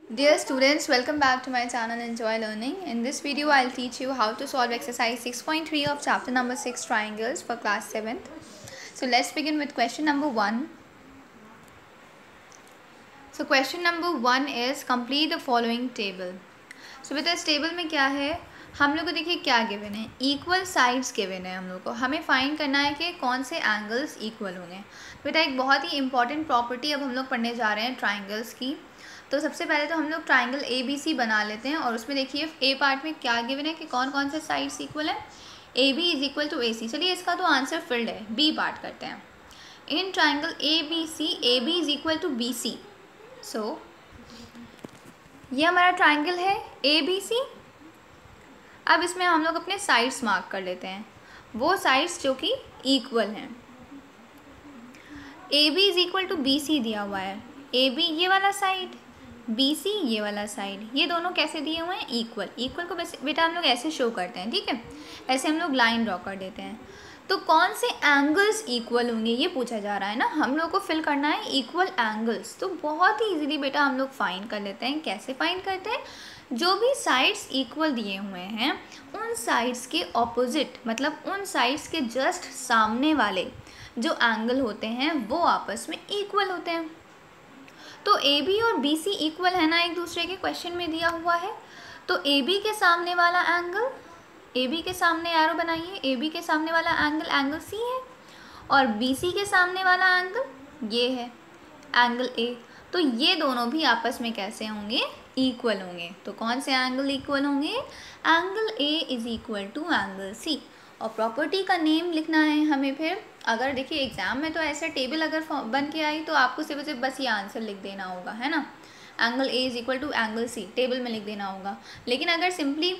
Dear students, welcome back to my channel Enjoy Learning. In this video, I'll teach you how to solve exercise 6.3 of chapter number 6 triangles for class 7th. So let's begin with question number 1. So question number 1 is complete the following table. So बेटा इस table में क्या है, हम लोग को देखिए क्या गिवन है, इक्वल साइड्स गिवन है। हम लोग को हमें फाइंड करना है कि कौन से एंगल्स इक्वल होंगे। बेटा एक बहुत ही इंपॉर्टेंट प्रॉपर्टी अब हम लोग पढ़ने जा रहे हैं ट्राइंगल्स की। तो सबसे पहले तो हम लोग ट्राइंगल ए बी सी बना लेते हैं और उसमें देखिए ए पार्ट में क्या गिवन है कि कौन कौन से साइड्स इक्वल है। A B is equal to A C. चलिए इसका तो आंसर फिल्ड है, बी पार्ट करते हैं। In triangle A B is equal to B C. So ये हमारा ट्राइंगल है ए बी सी। अब इसमें हम लोग अपने साइड्स मार्क कर लेते हैं, वो साइड्स जो कि इक्वल हैं। A B is equal to B C दिया हुआ है, ए बी ये वाला साइड, बी सी ये वाला साइड, ये दोनों कैसे दिए हुए हैं, इक्वल। इक्वल को बेटा हम लोग ऐसे शो करते हैं, ठीक है, ऐसे हम लोग लाइन ड्रॉ कर देते हैं। तो कौन से एंगल्स इक्वल होंगे ये पूछा जा रहा है ना, हम लोग को फिल करना है इक्वल एंगल्स। तो बहुत ही इजीली बेटा हम लोग फाइंड कर लेते हैं। कैसे फाइंड करते हैं, जो भी साइड्स इक्वल दिए हुए हैं उन साइड्स के ऑपोजिट, मतलब उन साइड्स के जस्ट सामने वाले जो एंगल होते हैं वो आपस में इक्वल होते हैं। तो ए बी और बी सी इक्वल है ना एक दूसरे के, क्वेश्चन में दिया हुआ है। तो ए बी के सामने वाला एंगल, ए बी के सामने एरो बनाइए, ए बी के सामने वाला एंगल सी है और बी सी के सामने वाला एंगल ये है एंगल ए। तो ये दोनों भी आपस में कैसे होंगे, इक्वल होंगे। तो कौन से एंगल इक्वल होंगे, angle A is equal to angle C. और प्रॉपर्टी का नेम लिखना है हमें। फिर अगर देखिए एग्जाम में तो ऐसा टेबल अगर बन के आई तो आपको सिर्फ बस ये आंसर लिख देना होगा, है ना, angle A is equal to angle C table में लिख देना होगा। लेकिन अगर सिंपली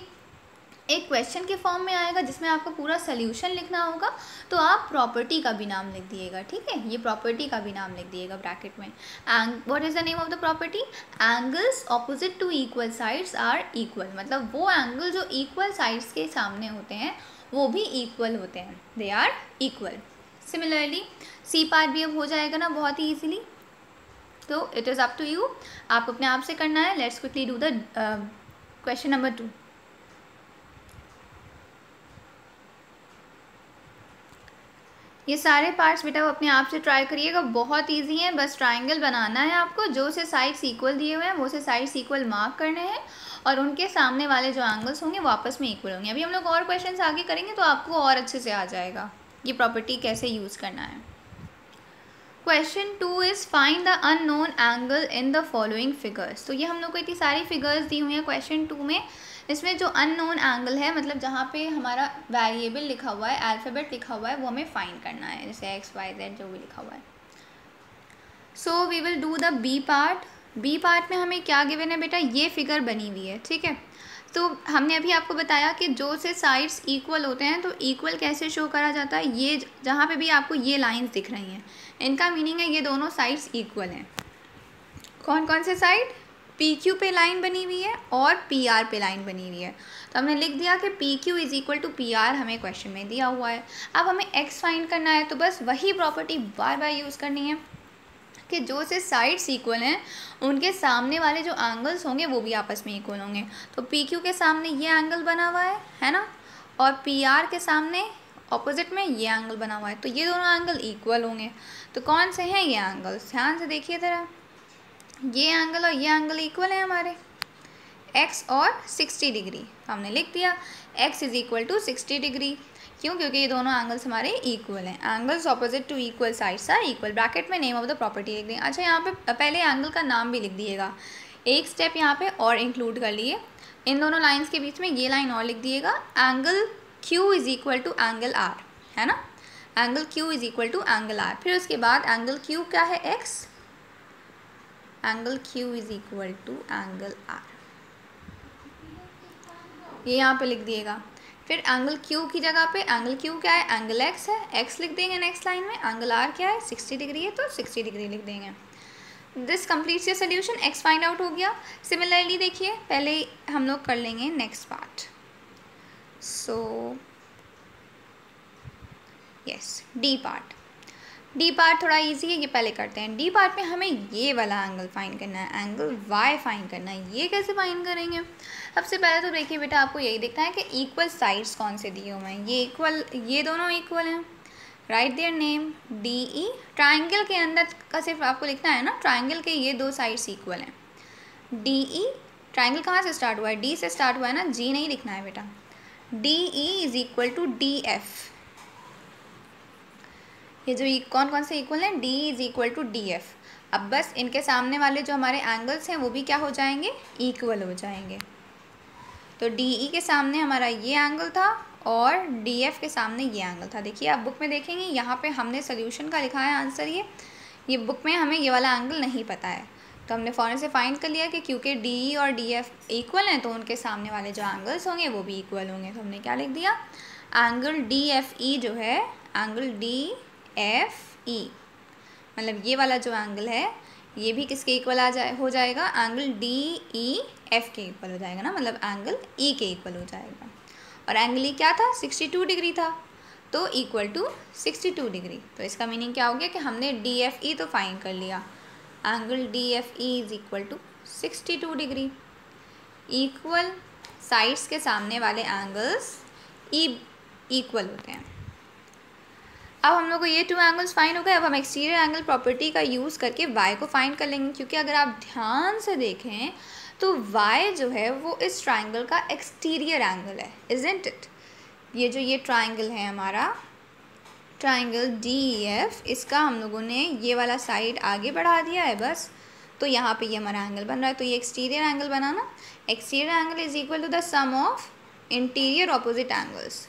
एक क्वेश्चन के फॉर्म में आएगा जिसमें आपको पूरा सोल्यूशन लिखना होगा तो आप प्रॉपर्टी का भी नाम लिख दिएगा, ठीक है, ये प्रॉपर्टी का भी नाम लिख दिएगा ब्रैकेट में। What is the name of the property, angles opposite to equal sides are equal. मतलब वो एंगल जो इक्वल साइड्स के सामने होते हैं वो भी इक्वल होते हैं, they are equal. Similarly C part भी अब हो जाएगा ना बहुत ही ईजिली। तो it is up to you, आप अपने आप से करना है। Let's quickly do the question number 2। ये सारे पार्ट्स बेटा वो अपने आप से ट्राई करिएगा, बहुत इजी है। बस ट्राइंगल बनाना है आपको, जो से साइड्स इक्वल दिए हुए हैं वो से साइड्स इक्वल मार्क करने हैं और उनके सामने वाले जो एंगल्स होंगे वो आपस में इक्वल होंगे। अभी हम लोग और क्वेश्चंस आगे करेंगे तो आपको और अच्छे से आ जाएगा ये प्रॉपर्टी कैसे यूज़ करना है। Question 2 is find the unknown angle in the following figures. तो ये हम लोग को इतनी सारी फिगर्स दी हुई हैं क्वेश्चन 2 में। इसमें जो अननोन एंगल है, मतलब जहाँ पे हमारा वेरिएबल लिखा हुआ है, अल्फ़ाबेट लिखा हुआ है, वो हमें फाइंड करना है, जैसे एक्स वाई जेड जो भी लिखा हुआ है। So we will do the B part. B part में हमें क्या गिवन है बेटा, ये फिगर बनी हुई है, ठीक है। तो हमने अभी आपको बताया कि जो से साइड्स इक्वल होते हैं तो इक्वल कैसे शो करा जाता है। ये जहाँ पे भी आपको ये लाइंस दिख रही हैं इनका मीनिंग है ये दोनों साइड्स इक्वल हैं। कौन कौन से साइड, पी क्यू पे लाइन बनी हुई है और पी आर पे लाइन बनी हुई है। तो हमने लिख दिया कि P Q is equal to P R, हमें क्वेश्चन में दिया हुआ है। अब हमें एक्स फाइंड करना है तो बस वही प्रॉपर्टी बार बार यूज़ करनी है कि जो से साइड्स इक्वल हैं उनके सामने वाले जो एंगल्स होंगे वो भी आपस में इक्वल होंगे। तो पी क्यू के सामने ये एंगल बना हुआ है ना, और पी आर के सामने ऑपोजिट में ये एंगल बना हुआ है, तो ये दोनों एंगल इक्वल होंगे। तो कौन से हैं ये एंगल्स, ध्यान से देखिए ज़रा, ये एंगल और ये एंगल इक्वल हैं हमारे, x और 60 डिग्री। हमने लिख दिया x is equal to 60 degree. क्यों, क्योंकि ये दोनों एंगल्स हमारे इक्वल हैं। Angles opposite to equal sides are equal. Bracket में नेम ऑफ द प्रॉपर्टी लिख दें। अच्छा, यहाँ पे पहले एंगल का नाम भी लिख दिएगा, एक स्टेप यहाँ पे और इंक्लूड कर लिए। इन दोनों लाइन्स के बीच में ये लाइन और लिख दिएगा, angle Q is equal to angle R, है ना, angle Q is equal to angle R। फिर उसके बाद एंगल Q क्या है, x, angle Q is equal to angle R, ये यहाँ पे लिख दिएगा। फिर एंगल Q की जगह पे एंगल Q क्या है, एंगल x है, x लिख देंगे नेक्स्ट लाइन में। एंगल R क्या है, 60 डिग्री है तो 60 डिग्री लिख देंगे। This completes your solution, x find out हो गया। सिमिलरली देखिए पहले हम लोग कर लेंगे next part. So yes, D part. D part थोड़ा इजी है, ये पहले करते हैं। डी पार्ट में हमें ये वाला एंगल फाइंड करना है, एंगल वाई फाइंड करना है। ये कैसे फाइंड करेंगे? सबसे पहले तो देखिए बेटा, आपको यही देखना है कि इक्वल साइड्स कौन से दिए हुए हैं। ये इक्वल, ये दोनों इक्वल हैं, right their name D E. Triangle के अंदर का सिर्फ आपको लिखना है ना, ट्राइंगल के ये दो साइड्स इक्वल हैं। डी ई, ट्राइंगल कहाँ से स्टार्ट हुआ है? डी से स्टार्ट हुआ है ना, जी नहीं लिखना है बेटा। D E is equal to D F. ये जो कौन कौन से इक्वल हैं? D is equal to D F. अब बस इनके सामने वाले जो हमारे एंगल्स हैं वो भी क्या हो जाएंगे? इक्वल हो जाएंगे। तो डी ई के सामने हमारा ये एंगल था और डी एफ के सामने ये एंगल था। देखिए आप बुक में देखेंगे, यहाँ पे हमने सोल्यूशन का लिखा है आंसर। ये बुक में हमें ये वाला एंगल नहीं पता है, तो हमने फ़ौरन से फाइंड कर लिया कि क्योंकि डी ई और डी एफ इक्वल हैं तो उनके सामने वाले जो एंगल्स होंगे वो भी इक्वल होंगे। तो हमने क्या लिख दिया? एंगल डी एफ ई जो है, एंगल डी एफ ई, मतलब ये वाला जो एंगल है ये भी किसके इक्वल हो जाएगा? एंगल डी ई एफ के इक्वल हो जाएगा ना, मतलब एंगल ई के इक्वल हो जाएगा। और एंगल ई क्या था? 62 डिग्री था, तो इक्वल टू 62 डिग्री। तो इसका मीनिंग क्या हो गया कि हमने डी एफ ई तो फाइंड कर लिया, angle D F E is equal to 62 degree. Equal sides के सामने वाले एंगल्स इक्वल होते हैं। अब हम लोग को ये टू एंगल्स फाइंड हो गए। अब हम एक्सटीरियर एंगल प्रॉपर्टी का यूज़ करके y को फाइंड कर लेंगे, क्योंकि अगर आप ध्यान से देखें तो y जो है वो इस ट्राइंगल का एक्सटीरियर एंगल है, इज़न्ट इट? ये जो ये ट्राइंगल है हमारा, ट्राइंगल डी एफ, इसका हम लोगों ने ये वाला साइड आगे बढ़ा दिया है बस, तो यहाँ पे ये हमारा एंगल बन रहा है। तो ये एक्सटीरियर एंगल बना ना। Exterior angle is equal to the sum of interior opposite angles.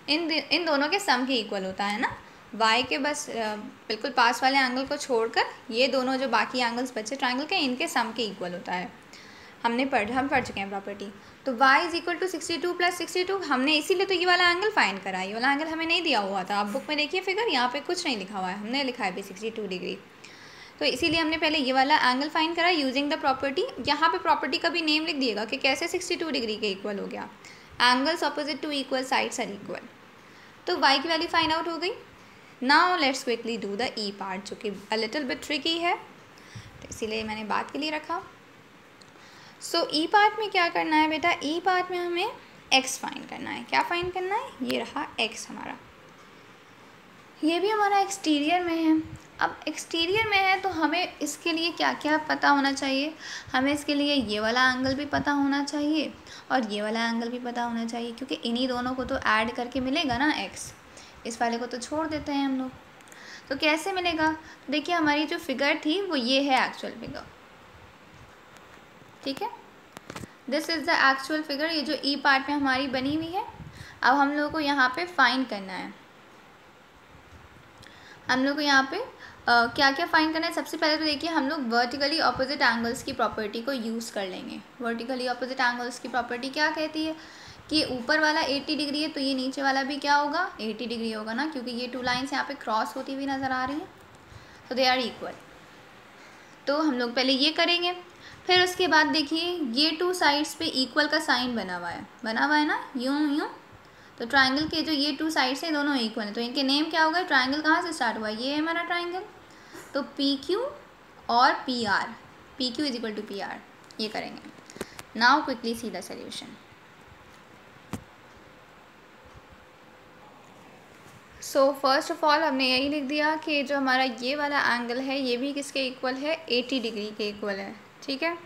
इन दोनों के सम के इक्वल होता है ना। y के बस बिल्कुल पास वाले एंगल को छोड़कर ये दोनों जो बाकी एंगल्स बचे ट्राइंगल के, इनके सम के इक्वल होता है। हम पढ़ चुके हैं प्रॉपर्टी। तो y is equal to 62 plus 62, हमने इसीलिए तो ये वाला एंगल फाइंड करा। ये वाला एंगल हमें नहीं दिया हुआ था। आप बुक में देखिए फिगर, यहाँ पे कुछ नहीं लिखा हुआ है, हमने लिखा है भी 62 डिग्री। तो इसीलिए हमने पहले ये वाला एंगल फाइंड करा यूजिंग द प्रॉपर्टी। यहाँ पे प्रॉपर्टी का भी नेम लिख दिएगा कि कैसे 62 डिग्री के इक्वल हो गया। Angles opposite to equal sides are equal. तो y की वैल्यू फाइंड आउट हो गई। Now let's quickly do the E part, जो कि अ लिटिल बिट ट्रिकी है, तो इसीलिए मैंने बात के लिए रखा। सो ई पार्ट में क्या करना है बेटा? ई पार्ट में हमें x फाइंड करना है। क्या फाइंड करना है? ये रहा x हमारा, ये भी हमारा एक्सटीरियर में है। अब एक्सटीरियर में है तो हमें इसके लिए क्या क्या पता होना चाहिए? हमें इसके लिए ये वाला एंगल भी पता होना चाहिए और ये वाला एंगल भी पता होना चाहिए, क्योंकि इन्हीं दोनों को तो ऐड करके मिलेगा ना x। इस वाले को तो छोड़ देते हैं हम लोग। तो कैसे मिलेगा? देखिए हमारी जो फिगर थी वो ये है एक्चुअल फिगर, ठीक है? This is the actual figure, ये जो ई पार्ट में हमारी बनी हुई है। अब हम लोग को यहाँ पे फाइंड करना है। हम लोग को यहाँ पे क्या क्या फाइंड करना है? सबसे पहले तो देखिए हम लोग वर्टिकली ऑपोजिट एंगल्स की प्रॉपर्टी को यूज़ कर लेंगे। वर्टिकली ऑपोजिट एंगल्स की प्रॉपर्टी क्या कहती है कि ऊपर वाला 80 डिग्री है तो ये नीचे वाला भी क्या होगा? 80 डिग्री होगा ना, क्योंकि ये टू लाइन्स यहाँ पे क्रॉस होती हुई नज़र आ रही हैं, तो दे आर इक्वल। तो हम लोग पहले ये करेंगे, फिर उसके बाद देखिए ये टू साइड्स पे इक्वल का साइन बना हुआ है ना, यूँ। तो ट्राइंगल के जो ये टू साइड्स हैं दोनों इक्वल हैं, तो इनके नेम क्या होगा? ट्राइंगल कहाँ से स्टार्ट हुआ है? ये है हमारा ट्राइंगल, तो पी क्यू और P R, P Q is equal to P R, ये करेंगे। Now quickly see the solution. So first of all हमने यही लिख दिया कि जो हमारा ये वाला एंगल है ये भी किसके इक्वल है? 80 डिग्री के इक्वल है, ठीक है?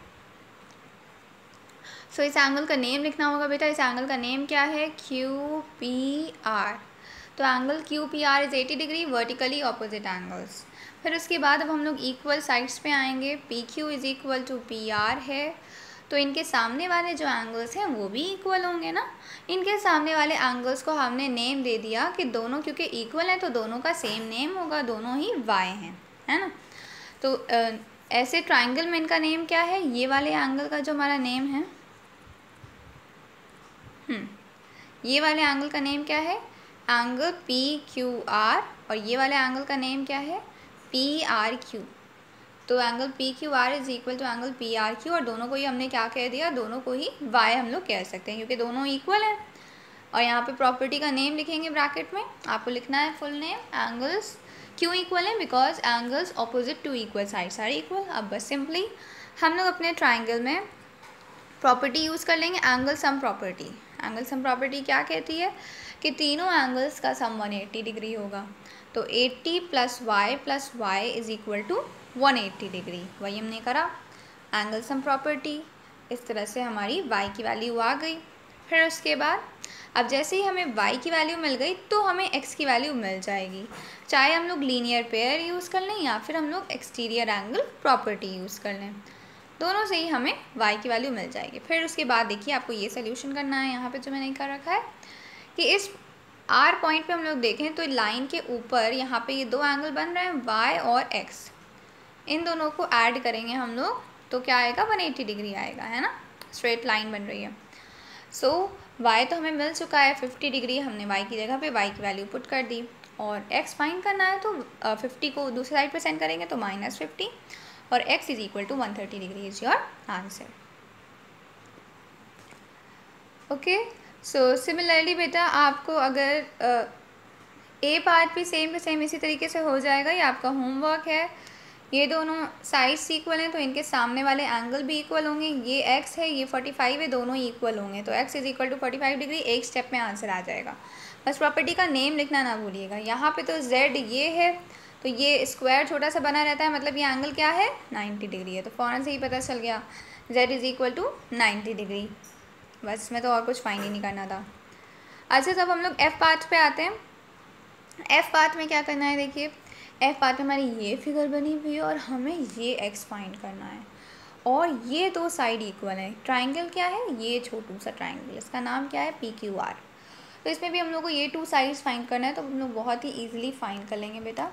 सो इस एंगल का नेम लिखना होगा बेटा। इस एंगल का नेम क्या है? Q P R. तो angle Q P R is 80 degree, vertically opposite angles. फिर उसके बाद अब हम लोग इक्वल साइड्स पे आएंगे। P Q is equal to P R है, तो इनके सामने वाले जो एंगल्स हैं वो भी इक्वल होंगे ना। इनके सामने वाले एंगल्स को हमने नेम दे दिया कि दोनों क्योंकि इक्वल हैं तो दोनों का सेम नेम होगा, दोनों ही y हैं, है ना। तो ऐसे ट्राइंगल में इनका नेम क्या है? ये वाले एंगल का जो हमारा नेम है, ये वाले एंगल का नेम क्या है? एंगल पी क्यू आर, और ये वाले एंगल का नेम क्या है? P R Q. तो angle P Q R is equal to angle P R Q, और दोनों को ही हमने क्या कह दिया? दोनों को ही y हम लोग कह सकते हैं, क्योंकि दोनों इक्वल हैं। और यहाँ पे प्रॉपर्टी का नेम लिखेंगे ब्रैकेट में, आपको लिखना है फुल नेम, एंगल्स क्यों इक्वल है? Because angles opposite to equal sides are equal. अब बस सिंपली हम लोग अपने ट्राइंगल में प्रॉपर्टी यूज़ कर लेंगे, angle sum property. Angle sum property क्या कहती है कि तीनों एंगल्स का सम 180 डिग्री होगा। तो 80 + y is equal to 180 degree. वही हमने करा, एंगल सम प्रॉपर्टी। इस तरह से हमारी y की वैल्यू आ गई। फिर उसके बाद अब जैसे ही हमें y की वैल्यू मिल गई तो हमें x की वैल्यू मिल जाएगी, चाहे हम लोग लीनियर पेयर यूज़ कर लें या फिर हम लोग एक्सटीरियर एंगल प्रॉपर्टी यूज़ कर लें, दोनों से ही हमें y की वैल्यू मिल जाएगी। फिर उसके बाद देखिए आपको ये सोल्यूशन करना है, यहाँ पे जो मैंने कर रखा है कि इस r पॉइंट पे हम लोग देखें तो लाइन के ऊपर यहाँ पे ये दो एंगल बन रहे हैं y और x, इन दोनों को ऐड करेंगे हम लोग तो क्या आएगा? 180 डिग्री आएगा, है ना, स्ट्रेट लाइन बन रही है। सो y तो हमें मिल चुका है 50 डिग्री, हमने y की जगह पे y की वैल्यू पुट कर दी। और x फाइंड करना है तो 50 को दूसरी साइड पे सेंड करेंगे तो -50 और x is equal to 130 degree is your answer. Okay, so similarly बेटा आपको अगर ए पार्ट भी सेम टू सेम इसी तरीके से हो जाएगा, ये आपका होमवर्क है। ये दोनों साइड्स इक्वल हैं तो इनके सामने वाले एंगल भी इक्वल होंगे। ये x है, ये 45 है, दोनों इक्वल होंगे तो x is equal to 45 degree, एक स्टेप में आंसर आ जाएगा। बस प्रॉपर्टी का नेम लिखना ना भूलिएगा। यहाँ पे तो z ये है तो ये स्क्वायर छोटा सा बना रहता है, मतलब ये एंगल क्या है? 90 डिग्री है। तो फ़ौरन से ही पता चल गया z is equal to 90 degree. बस इसमें तो और कुछ फाइंड ही नहीं करना था। अच्छा, जब हम लोग f पार्ट पे आते हैं, f पार्ट में क्या करना है? देखिए f पार्ट में हमारी ये फिगर बनी हुई है और हमें ये x फाइंड करना है और ये दो साइड इक्वल है। ट्राइंगल क्या है? ये छोटू सा ट्राइंगल, इसका नाम क्या है? PQR। तो इसमें भी हम लोग को ये टू साइड्स फाइंड करना है तो हम लोग बहुत ही ईजिली फाइंड कर लेंगे बेटा।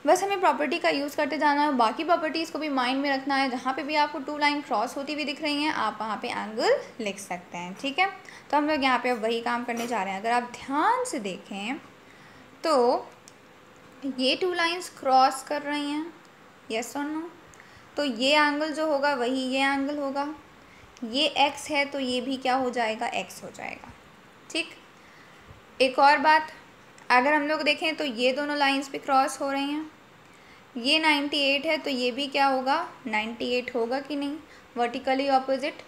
बस हमें प्रॉपर्टी का यूज़ करते जाना है, बाकी प्रॉपर्टीज़ को भी माइंड में रखना है। जहाँ पे भी आपको टू लाइन क्रॉस होती हुई दिख रही हैं आप वहाँ पे एंगल लिख सकते हैं, ठीक है। तो हम लोग यहाँ पे अब वही काम करने जा रहे हैं। अगर आप ध्यान से देखें तो ये टू लाइंस क्रॉस कर रही हैं, यस और नो, तो ये एंगल जो होगा वही ये एंगल होगा। ये x है तो ये भी क्या हो जाएगा? x हो जाएगा, ठीक। एक और बात, अगर हम लोग देखें तो ये दोनों लाइंस पे क्रॉस हो रही हैं। ये 98 है तो ये भी क्या होगा? 98 होगा कि नहीं? Vertically opposite.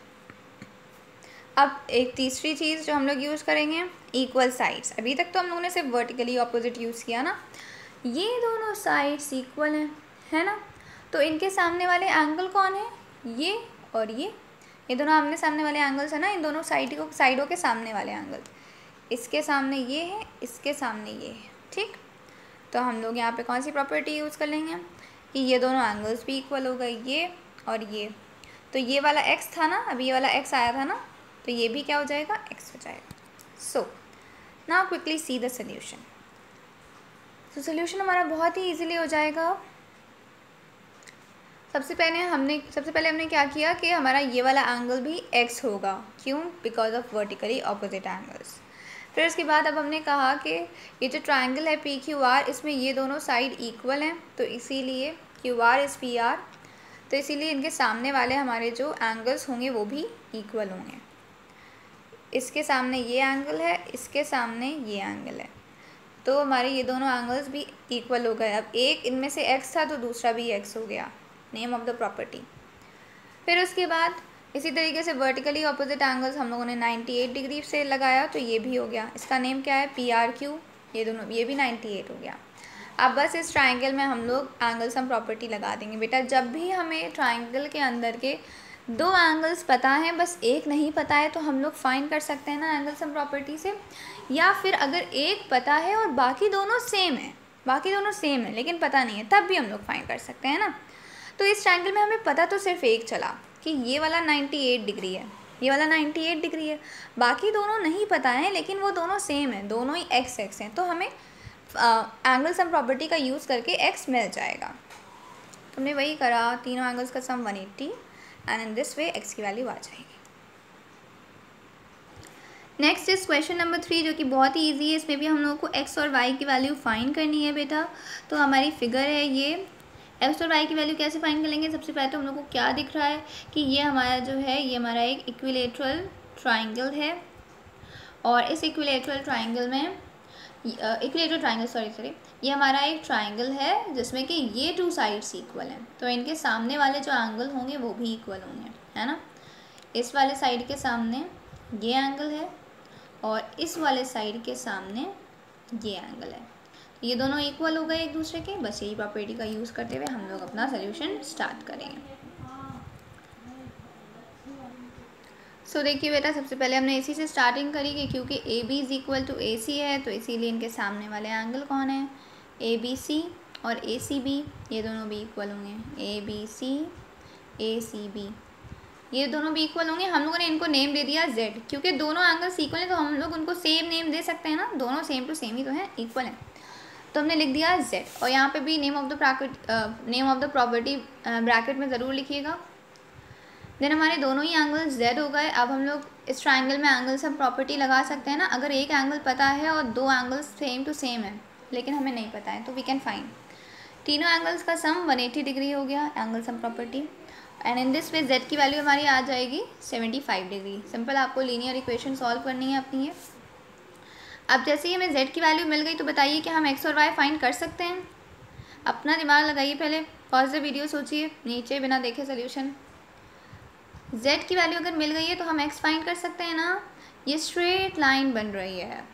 अब एक तीसरी चीज़ जो हम लोग यूज़ करेंगे, इक्वल साइड्स। अभी तक तो हम लोगों ने सिर्फ वर्टिकली ऑपोजिट यूज़ किया ना, ये दोनों साइड्स इक्वल हैं, है ना। तो इनके सामने वाले एंगल कौन है? ये और ये दोनों आमने सामने वाले एंगल्स है ना, इन दोनों साइडों के सामने वाले एंगल। इसके सामने ये है, इसके सामने ये है, ठीक। तो हम लोग यहाँ पे कौन सी प्रॉपर्टी यूज़ कर लेंगे कि ये दोनों एंगल्स भी इक्वल हो गए, ये और ये। तो ये वाला x था ना, अभी ये वाला x आया था ना, तो ये भी क्या हो जाएगा? x हो जाएगा। So now quickly see the solution. तो सोल्यूशन हमारा बहुत ही इजीली हो जाएगा। सबसे पहले हमने क्या किया कि हमारा ये वाला एंगल भी x होगा। क्यों? Because of vertically opposite angles. फिर उसके बाद अब हमने कहा कि ये जो ट्राइंगल है PQR, इसमें ये दोनों साइड इक्वल हैं तो इसीलिए QR इज़ PR, तो इसीलिए इनके सामने वाले हमारे जो एंगल्स होंगे वो भी इक्वल होंगे। इसके सामने ये एंगल है, इसके सामने ये एंगल है, तो हमारे ये दोनों एंगल्स भी इक्वल हो गए। अब एक इनमें से x था तो दूसरा भी x हो गया, नेम ऑफ द प्रॉपर्टी। फिर उसके बाद इसी तरीके से वर्टिकली ऑपोजिट एंगल्स हम लोगों ने 98 डिग्री से लगाया तो ये भी हो गया। इसका नेम क्या है? PRQ। ये दोनों, ये भी 98 हो गया। अब बस इस ट्राइंगल में हम लोग एंगल सम प्रॉपर्टी लगा देंगे बेटा। जब भी हमें ट्राइंगल के अंदर के दो एंगल्स पता हैं, बस एक नहीं पता है, तो हम लोग फाइंड कर सकते हैं ना एंगल सम प्रॉपर्टी से। या फिर अगर एक पता है और बाकी दोनों सेम है लेकिन पता नहीं है, तब भी हम लोग फाइंड कर सकते हैं ना। तो इस ट्राइंगल में हमें पता तो सिर्फ एक चला कि ये वाला 98 डिग्री है, ये वाला 98 डिग्री है, बाकी दोनों नहीं पता है लेकिन वो दोनों सेम है, दोनों ही x हैं, तो हमें एंगल सम प्रॉपर्टी का यूज़ करके x मिल जाएगा। तुमने वही करा, तीनों एंगल्स का सम 180 and in this way x की वैल्यू आ जाएगी। नेक्स्ट इज क्वेश्चन नंबर 3 जो कि बहुत ही ईजी है। इसमें भी हम लोगों को x और y की वैल्यू फाइंड करनी है बेटा। तो हमारी फिगर है ये, x और y की वैल्यू कैसे फाइंड कर लेंगे? सबसे पहले तो हम लोग को क्या दिख रहा है कि ये हमारा जो है, ये हमारा एक इक्विलेटरल ट्राइंगल है और इस इक्विलेटरल ट्राइंगल में इक्विलेटरल ट्राइंगल, सॉरी, ये हमारा एक ट्राइंगल है जिसमें कि ये टू साइड्स इक्वल हैं, तो इनके सामने वाले जो एंगल होंगे वो भी इक्वल होंगे, है ना। इस वाले साइड के सामने ये एंगल है और इस वाले साइड के सामने ये एंगल है, ये दोनों इक्वल हो गए एक दूसरे के। बस यही प्रॉपर्टी का यूज़ करते हुए हम लोग अपना सोल्यूशन स्टार्ट करेंगे। सो देखिए बेटा, सबसे पहले हमने AC से स्टार्टिंग करी कि क्योंकि AB is equal to AC है, तो इसीलिए इनके सामने वाले एंगल कौन है, ABC और ACB, ये दोनों भी इक्वल होंगे। ABC ACB ये दोनों भी इक्वल होंगे। हम लोगों ने इनको नेम दे दिया Z, क्योंकि दोनों एंगल्स इक्वल हैं तो हम लोग उनको सेम नेम दे सकते हैं ना, दोनों सेम टू सेम ही तो हैं, इक्वल हैं, तो हमने लिख दिया Z। और यहाँ पे भी name of the property bracket में ज़रूर लिखिएगा। देन हमारे दोनों ही एंगल Z हो गए। अब हम लोग इस ट्राइंगल में एंगल सम प्रॉपर्टी लगा सकते हैं ना। अगर एक एंगल पता है और दो एंगल्स सेम टू सेम है लेकिन हमें नहीं पता है, तो वी कैन फाइंड तीनों एंगल्स का सम 180 डिग्री हो गया, angle sum property. And in this way Z की वैल्यू हमारी आ जाएगी 75 डिग्री। सिंपल, आपको लीनियर इक्वेशन सॉल्व करनी है अपनी ये। अब जैसे ही हमें Z की वैल्यू मिल गई तो बताइए कि हम X और Y फाइंड कर सकते हैं। अपना दिमाग लगाइए, पहले पॉज द वीडियो, सोचिए नीचे बिना देखे सोल्यूशन। Z की वैल्यू अगर मिल गई है तो हम X फाइंड कर सकते हैं ना। ये स्ट्रेट लाइन बन रही है,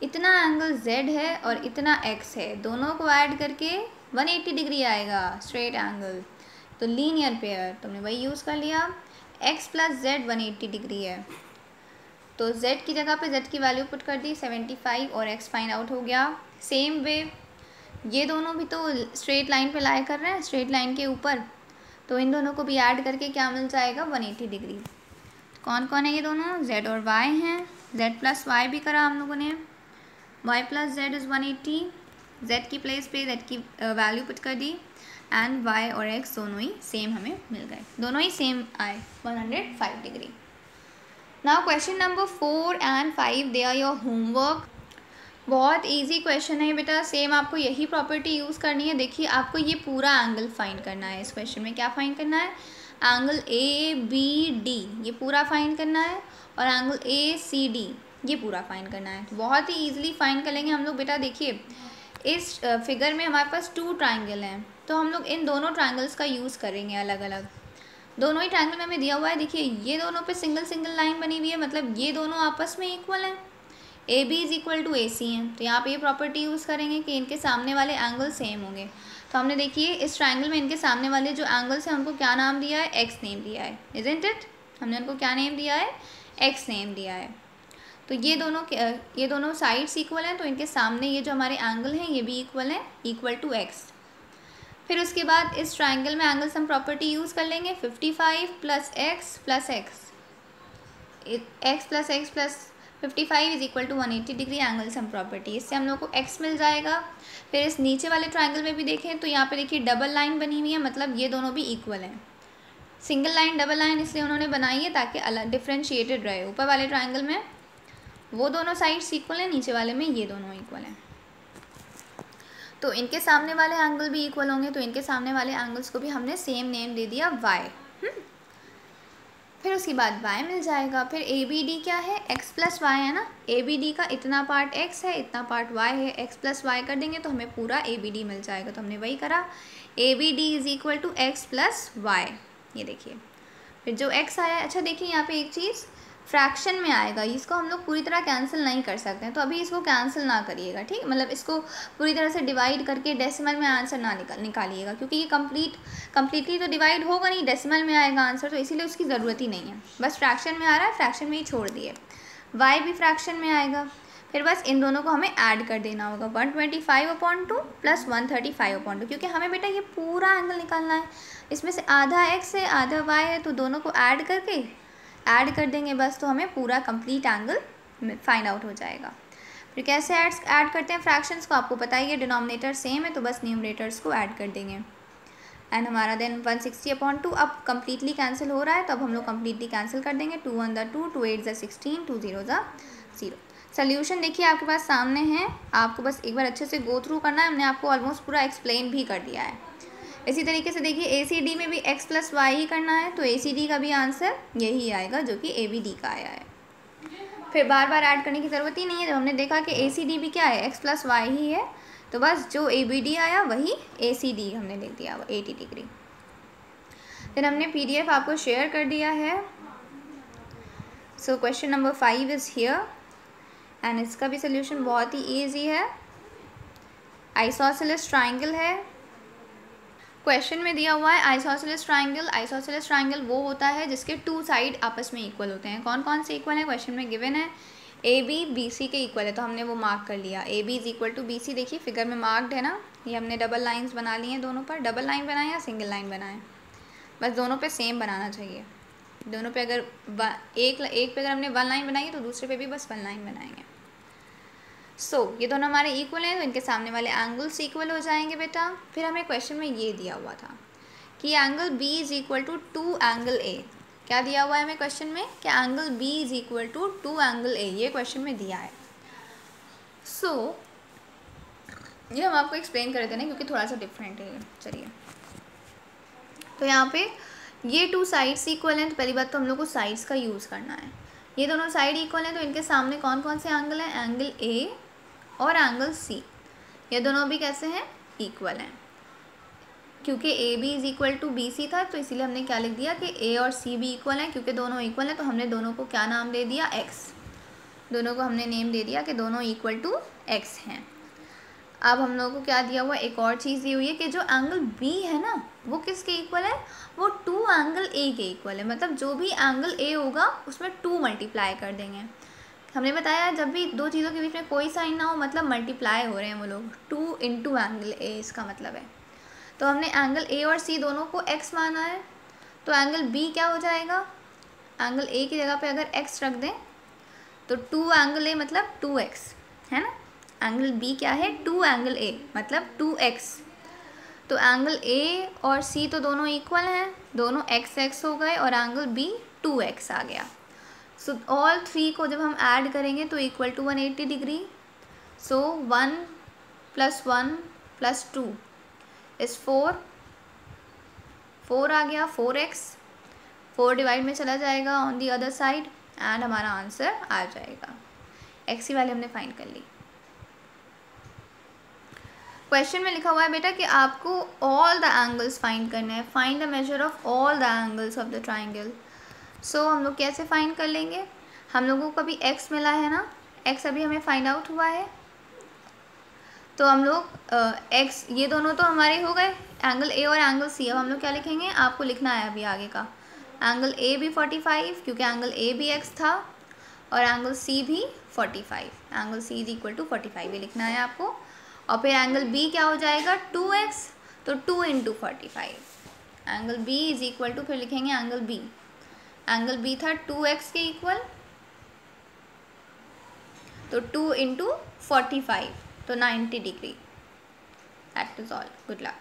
इतना एंगल Z है और इतना X है, दोनों को ऐड करके 180 डिग्री आएगा स्ट्रेट एंगल, तो लीनियर पेयर तुमने वही यूज़ कर लिया। X प्लस Z 180 डिग्री है, तो Z की जगह पे Z की वैल्यू पुट कर दी 75 और X फाइंड आउट हो गया। सेम वे ये दोनों भी तो स्ट्रेट लाइन पे लाई कर रहे हैं, स्ट्रेट लाइन के ऊपर, तो इन दोनों को भी ऐड करके क्या मिल जाएगा 180 डिग्री। कौन कौन है ये दोनों, Z और Y हैं। Z प्लस Y भी करा हम लोगों ने, Y plus Z is 180, Z की प्लेस पे Z की वैल्यू पुट कर दी एंड Y और X दोनों ही सेम हमें मिल गए, दोनों ही सेम आए 105 degree. Now question number 4 and 5 they are your homework. बहुत इजी क्वेश्चन है बेटा, सेम आपको यही प्रॉपर्टी यूज़ करनी है। देखिए आपको ये पूरा एंगल फाइंड करना है। इस क्वेश्चन में क्या फाइंड करना है, एंगल ABD ये पूरा फाइंड करना है और एंगल ACD ये पूरा फाइंड करना है। तो बहुत ही ईजिली फाइंड कर लेंगे हम लोग बेटा। देखिए इस फिगर में हमारे पास 2 ट्राइंगल हैं, तो हम लोग इन दोनों ट्राइंगल्स का यूज़ करेंगे अलग अलग। दोनों ही ट्राइंगल में हमें दिया हुआ है, देखिए ये दोनों पे सिंगल सिंगल लाइन बनी हुई है, मतलब ये दोनों आपस में इक्वल हैं। AB is equal to AC हैं, तो यहाँ पे ये प्रॉपर्टी यूज़ करेंगे कि इनके सामने वाले एंगल सेम होंगे। तो हमने देखिए इस ट्राइंगल में इनके सामने वाले जो एंगल्स हैं उनको क्या नाम दिया है, X नेम दिया है, इज़न्ट इट। हमने उनको क्या नेम दिया है, X नेम दिया है। तो ये दोनों साइड्स इक्वल हैं, तो इनके सामने ये जो हमारे एंगल हैं ये भी इक्वल हैं, इक्वल टू X। फिर उसके बाद इस ट्राइंगल में एंगल सम प्रॉपर्टी यूज़ कर लेंगे, 55 plus X plus X, X plus X plus 55 is equal to 180 degree angle sum property. इससे हम लोग को X मिल जाएगा। फिर इस नीचे वाले ट्राइंगल में भी देखें तो यहाँ पे देखिए डबल लाइन बनी हुई है, मतलब ये दोनों भी इक्वल हैं। सिंगल लाइन डबल लाइन इसलिए उन्होंने बनाई है ताकि अलग डिफ्रेंशिएटेड रहे। ऊपर वाले ट्राइंगल में वो दोनों साइड्स इक्वल हैं, नीचे वाले में ये दोनों इक्वल हैं, तो इनके सामने वाले एंगल भी इक्वल होंगे, तो इनके सामने वाले एंगल्स को भी हमने सेम नेम दे दिया Y। फिर उसके बाद Y मिल जाएगा। फिर ABD क्या है, X प्लस Y है ना। ABD का इतना पार्ट X है, इतना पार्ट Y है, X प्लस Y कर देंगे तो हमें पूरा ABD मिल जाएगा, तो हमने वही करा। ABD is equal to X plus Y, ये देखिए। फिर जो X आया है, अच्छा देखिए यहाँ पे एक चीज़ फ्रैक्शन में आएगा, इसको हम लोग पूरी तरह कैंसिल नहीं कर सकते हैं, तो अभी इसको कैंसिल ना करिएगा, ठीक। मतलब इसको पूरी तरह से डिवाइड करके डेसिमल में आंसर ना निकालिएगा, क्योंकि ये कम्प्लीटली तो डिवाइड होगा नहीं, डेसिमल में आएगा आंसर, तो इसीलिए उसकी ज़रूरत ही नहीं है। बस फ्रैक्शन में आ रहा है, फ्रैक्शन में ही छोड़ दिए। Y भी फ्रैक्शन में आएगा, फिर बस इन दोनों को हमें ऐड कर देना होगा, 125/2 प्लस 135/2, क्योंकि हमें बेटा ये पूरा एंगल निकालना है। इसमें से आधा X है आधा Y है, तो दोनों को ऐड कर देंगे बस, तो हमें पूरा कंप्लीट एंगल फाइंड आउट हो जाएगा। फिर कैसे ऐड करते हैं फ्रैक्शंस को, आपको पता ही है, डिनोमिनेटर सेम है तो बस न्यूमरेटर्स को ऐड कर देंगे। एंड हमारा देन 160/2 अब कम्प्लीटली कैंसिल हो रहा है, तो अब हम लोग कम्प्लीटली कैंसिल कर देंगे। 2 1 2, 2 8 16, 2 0 0। सोल्यूशन देखिए आपके पास सामने है, आपको बस एक बार अच्छे से गो थ्रू करना है। हमने आपको ऑलमोस्ट पूरा एक्सप्लेन भी कर दिया है। इसी तरीके से देखिए ACD में भी X प्लस Y ही करना है, तो ACD का भी आंसर यही आएगा जो कि ABD का आया है। फिर बार बार ऐड करने की ज़रूरत ही नहीं है। जब हमने देखा कि ACD भी क्या है, x + y ही है, तो बस जो ABD आया वही ACD हमने लिख दिया 80 डिग्री। फिर हमने PDF आपको शेयर कर दिया है। So question number 5 is here and इसका भी सोल्यूशन बहुत ही ईजी है। आइसोसेलेस ट्राइंगल है, क्वेश्चन में दिया हुआ है आइसोसेलेस ट्राइंगल। आइसोसेलेस ट्राइंगल वो होता है जिसके 2 साइड आपस में इक्वल होते हैं। कौन कौन से इक्वल है क्वेश्चन में गिवन है, AB BC के इक्वल है, तो हमने वो मार्क कर लिया। AB = BC, देखिए फिगर में मार्क्ड है ना, ये हमने डबल लाइंस बना ली हैं दोनों पर। डबल लाइन बनाएं या सिंगल लाइन बनाएं, बस दोनों पे सेम बनाना चाहिए। दोनों पे अगर एक पे अगर हमने 1 लाइन बनाई है तो दूसरे पे भी बस 1 लाइन बनाएंगे। ये दोनों हमारे इक्वल हैं, तो इनके सामने वाले एंगल्स इक्वल हो जाएंगे बेटा। फिर हमें क्वेश्चन में ये दिया हुआ था कि एंगल B = 2 एंगल A। क्या दिया हुआ है हमें क्वेश्चन में कि एंगल B = 2 एंगल A, ये क्वेश्चन में दिया है। ये हम आपको एक्सप्लेन कर देते हैं क्योंकि थोड़ा सा डिफरेंट है। चलिए, तो यहाँ पे ये 2 साइड्स इक्वल हैं, तो पहली बात तो हम लोग को साइड्स का यूज़ करना है। ये दोनों साइड इक्वल हैं, तो इनके सामने कौन कौन से एंगल हैं, एंगल A और एंगल C, ये दोनों भी कैसे हैं, इक्वल हैं। क्योंकि AB = BC था, तो इसीलिए हमने क्या लिख दिया कि A और C भी इक्वल हैं। क्योंकि दोनों इक्वल हैं तो हमने दोनों को क्या नाम दे दिया, X। दोनों को हमने नेम दे दिया कि दोनों = X हैं। अब हम लोगों को क्या दिया हुआ है, एक और चीज़ दी हुई है कि जो एंगल B है ना, वो किसके इक्वल है, वो 2 एंगल A के इक्वल है। मतलब जो भी एंगल A होगा उसमें 2 मल्टीप्लाई कर देंगे। हमने बताया जब भी 2 चीज़ों के बीच में कोई साइन ना हो मतलब मल्टीप्लाई हो रहे हैं वो लोग, 2 × एंगल A इसका मतलब है। तो हमने एंगल A और C दोनों को X माना है, तो एंगल B क्या हो जाएगा, एंगल A की जगह पे अगर X रख दें तो 2 एंगल A मतलब 2X है ना। एंगल B क्या है, 2 एंगल A मतलब 2X। तो एंगल A और C तो दोनों इक्वल हैं, दोनों x हो गए और एंगल B 2X आ गया। सो ऑल 3 को जब हम ऐड करेंगे तो = 180 डिग्री। 1 + 1 + 2 इज़ 4, 4 आ गया, 4X। 4 डिवाइड में चला जाएगा on the other side and हमारा आंसर आ जाएगा। X की वैल्यू हमने फाइंड कर ली। क्वेश्चन में लिखा हुआ है बेटा कि आपको ऑल द एंगल्स फाइंड करना है, find the measure of all the angles of the triangle. हम लोग कैसे फाइंड कर लेंगे, हम लोगों को अभी x मिला है ना, x अभी हमें फाइंड आउट हुआ है, तो हम लोग x, ये दोनों तो हमारे हो गए एंगल A और एंगल C। अब हम लोग क्या लिखेंगे, आपको लिखना है अभी आगे का, एंगल A भी 45 क्योंकि एंगल A भी x था और एंगल C भी 45, एंगल C = 45 ये लिखना है आपको। और फिर एंगल B क्या हो जाएगा, 2x, तो 2 × 45। एंगल B = फिर लिखेंगे एंगल B, एंगल B था 2x के इक्वल, तो 2 × 45 तो 90 degree. That is all, good luck.